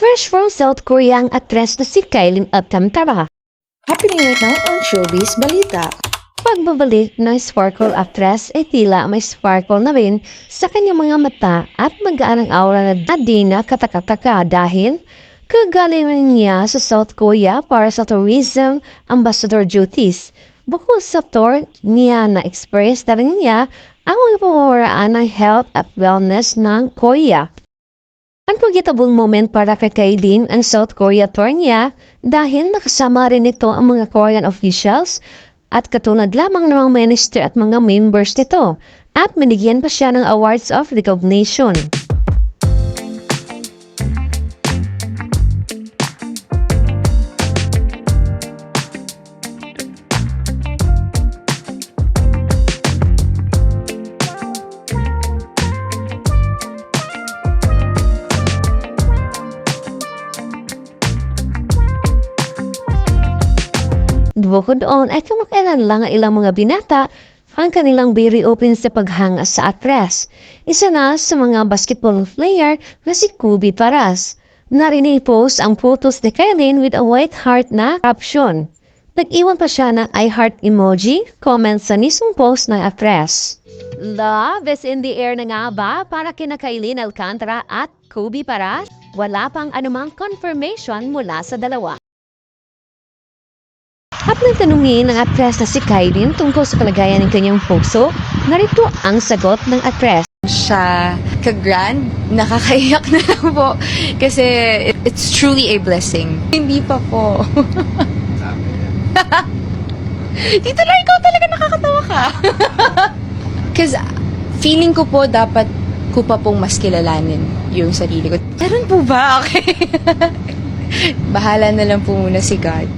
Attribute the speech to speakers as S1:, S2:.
S1: Fresh from South Korea ang actress na si Kylie Alcantara.
S2: Happening right now ang showbiz balita.
S1: Pagbabalik ng sparkle actress ay tila may sparkle na rin sa kanyang mga mata at mag-aan ang aura na di na katakataka dahil kagaling niya sa South Korea para sa tourism ambassador duties. Bukod sa tour niya na-express na rin niya ang mga pamamaraan ng health at wellness ng Korea. Unforgettable moment para kay Kylie ang South Korea tour niya dahil nakasama rin nito ang mga Korean officials at katulad lamang ng mga minister at mga members nito at binigyan pa siya ng awards of recognition. Bukod doon ay kamakailan lang ang ilang mga binata ang kanilang very open sa paghanga sa actress. Isa na sa mga basketball player na si Kubi Paras. Narinig post ang photos ni Kylie with a white heart na caption. Nag-iwan pa siya ng I heart emoji, comment sa mismong post ng actress. Love is in the air na nga ba para kina Kylie Alcantara at Kubi Paras? Wala pang anumang confirmation mula sa dalawa. At nang tanungin ng actress na si Kylie tungkol sa kalagayan ng kanyang puso, narito ang sagot ng actress.
S2: Siya ka-grand, nakakaiyak na lang po. Kasi it's truly a blessing. Hindi pa po. Tito Lai, ikaw talaga nakakatawa ka. Kasi feeling ko po dapat ko pa pong mas kilalanin yung sarili ko. Meron po ba? Okay. Bahala na lang po muna si God.